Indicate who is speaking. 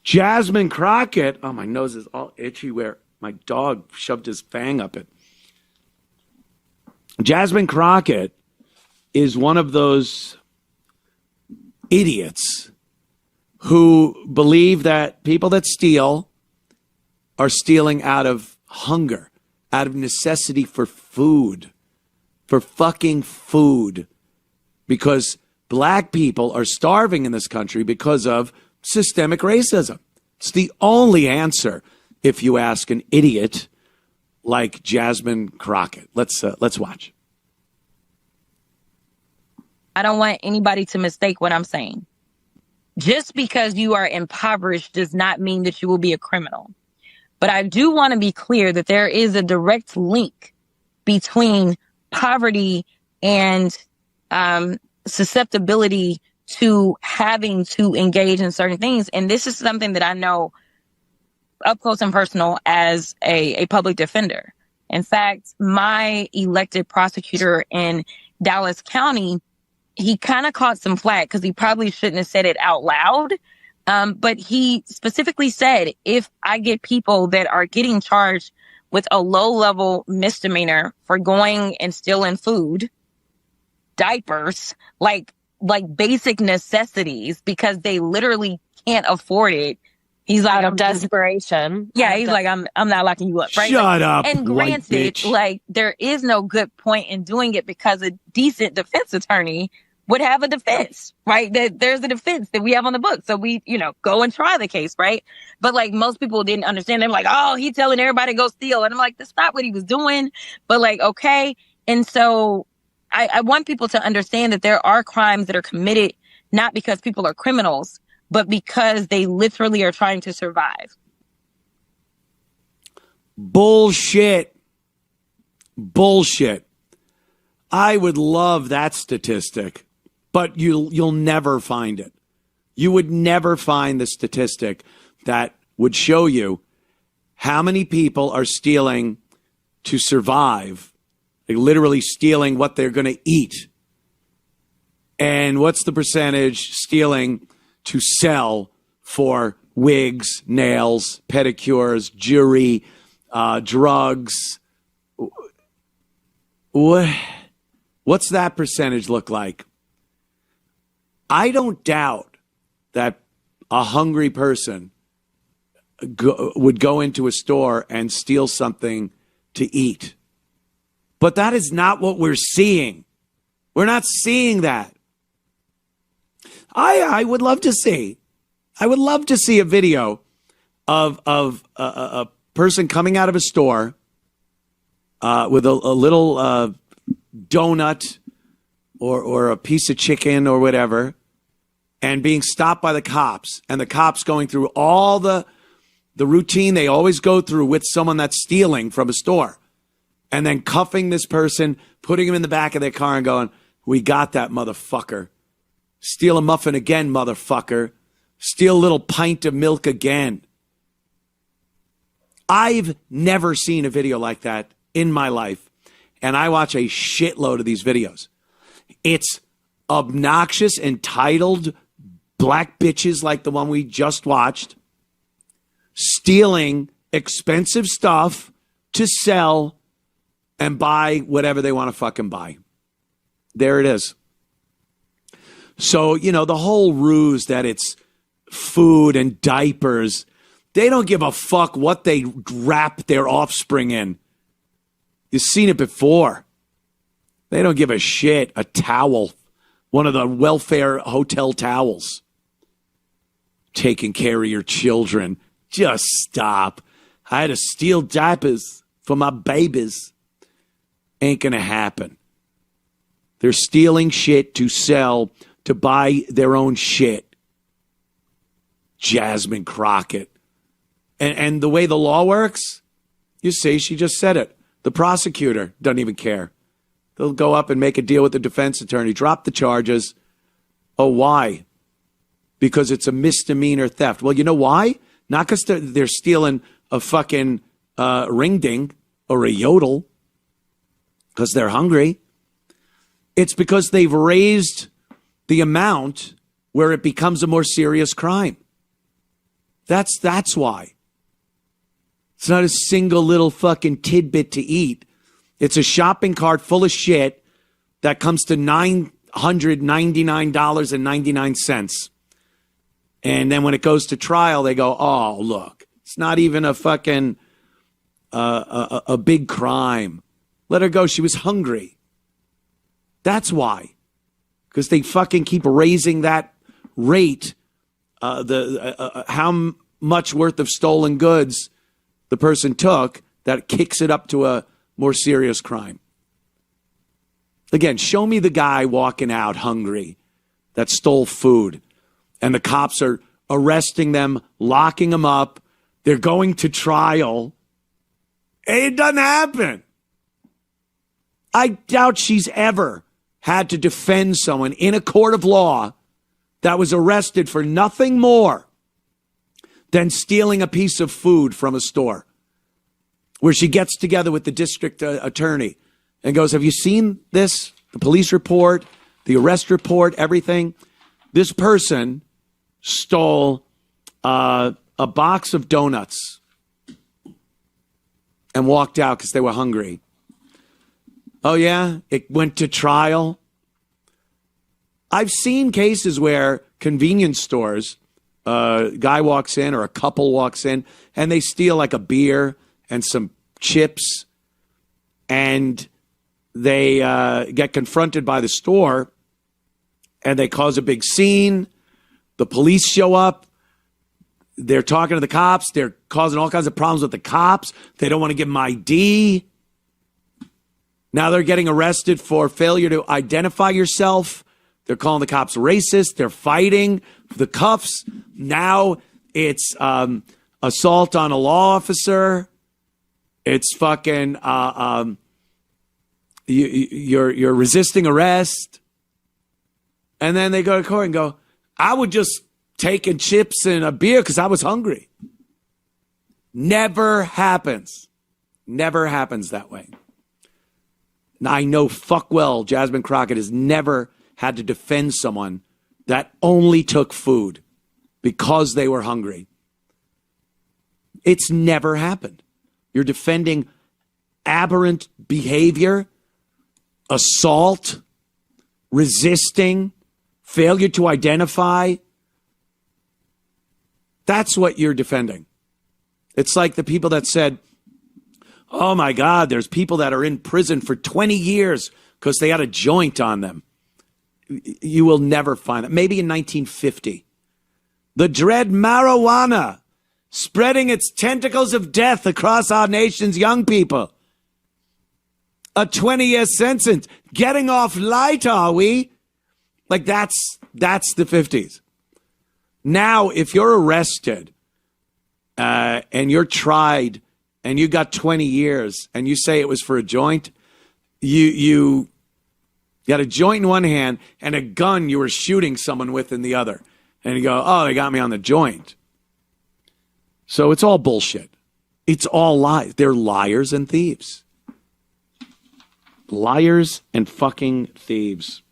Speaker 1: Jasmine Crockett. Oh, my nose is all itchy where my dog shoved his fang up it. Jasmine Crockett is one of those idiots who believe that people that steal are stealing out of hunger, out of necessity for food, for fucking food, because black people are starving in this country because of systemic racism. It's the only answer if you ask an idiot like Jasmine Crockett. Let's watch.
Speaker 2: I don't want anybody to mistake what I'm saying. Just because you are impoverished does not mean that you will be a criminal. But I do want to be clear that there is a direct link between poverty and susceptibility to having to engage in certain things. And this is something that I know up close and personal as a public defender. In fact, my elected prosecutor in Dallas County, he kind of caught some flack because he probably shouldn't have said it out loud. But he specifically said, if I get people that are getting charged with a low-level misdemeanor for going and stealing food, diapers, like basic necessities, because they literally can't afford it. He's like,
Speaker 3: out of desperation.
Speaker 2: Yeah, he's like, I'm not locking you up, right?
Speaker 1: Shut up,
Speaker 2: and granted,
Speaker 1: bitch.
Speaker 2: like, there is no good point in doing it because a decent defense attorney would have a defense, right? There's a defense that we have on the book. So we, go and try the case, right? But like most people didn't understand. They're like, oh, he's telling everybody to go steal. And I'm like, that's not what he was doing. But like, okay. And so I want people to understand that there are crimes that are committed not because people are criminals, but because they literally are trying to survive.
Speaker 1: Bullshit. I would love that statistic, but you'll never find it. You would never find the statistic that would show you how many people are stealing to survive, like literally stealing what they're going to eat. And what's the percentage stealing to sell for wigs, nails, pedicures, jewelry, drugs? What's that percentage look like? I don't doubt that a hungry person would go into a store and steal something to eat. But that is not what we're seeing. We're not seeing that. I would love to see. I would love to see a video of a person coming out of a store with a little donut or a piece of chicken or whatever, and being stopped by the cops, and the cops going through all the routine they always go through with someone that's stealing from a store, and then cuffing this person, putting him in the back of their car and going, "We got that motherfucker. Steal a muffin again, motherfucker. Steal a little pint of milk again." I've never seen a video like that in my life, and I watch a shitload of these videos. It's obnoxious, entitled black bitches like the one we just watched, stealing expensive stuff to sell and buy whatever they want to fucking buy. There it is. So, the whole ruse that it's food and diapers, they don't give a fuck what they wrap their offspring in. You've seen it before. They don't give a shit. A towel, one of the welfare hotel towels. Taking care of your children. Just stop. I had to steal diapers for my babies. Ain't gonna happen. They're stealing shit to sell, to buy their own shit. Jasmine Crockett. And the way the law works, you see, she just said it. The prosecutor doesn't even care. They'll go up and make a deal with the defense attorney, drop the charges. Oh, why? Because it's a misdemeanor theft. Well, you know why? Not because they're stealing a fucking ring ding or a yodel because they're hungry. It's because they've raised the amount where it becomes a more serious crime. That's why. It's not a single little fucking tidbit to eat. It's a shopping cart full of shit that comes to $999.99. And then when it goes to trial, they go, oh, look, it's not even a fucking a big crime. Let her go. She was hungry. That's why. Because they fucking keep raising that rate, how much worth of stolen goods the person took, that kicks it up to a more serious crime. Again, show me the guy walking out hungry that stole food, and the cops are arresting them, locking them up. They're going to trial. It doesn't happen. I doubt she's ever had to defend someone in a court of law that was arrested for nothing more than stealing a piece of food from a store, where she gets together with the district attorney and goes, have you seen this? The police report, the arrest report, everything. This person stole a box of donuts and walked out because they were hungry. Oh, yeah? It went to trial. I've seen cases where convenience stores, a guy walks in or a couple walks in and they steal like a beer and some chips, and they get confronted by the store and they cause a big scene. The police show up. They're talking to the cops. They're causing all kinds of problems with the cops. They don't want to give them ID. Now they're getting arrested for failure to identify yourself. They're calling the cops racist. They're fighting for the cuffs. Now it's assault on a law officer. It's fucking you're resisting arrest. And then they go to court and go, I would just taking chips and a beer because I was hungry. Never happens. Never happens that way. Now, I know fuck well Jasmine Crockett has never had to defend someone that only took food because they were hungry. It's never happened. You're defending aberrant behavior, assault, resisting, failure to identify. That's what you're defending. It's like the people that said, oh my God, there's people that are in prison for 20 years because they had a joint on them. You will never find that. Maybe in 1950. The dread marijuana spreading its tentacles of death across our nation's young people. A 20-year sentence. Getting off light, are we? Like that's the 50s. Now, if you're arrested and you're tried and you got 20 years and you say it was for a joint, you got a joint in one hand and a gun you were shooting someone with in the other. And you go, oh, they got me on the joint. So it's all bullshit. It's all lies. They're liars and thieves. Liars and fucking thieves.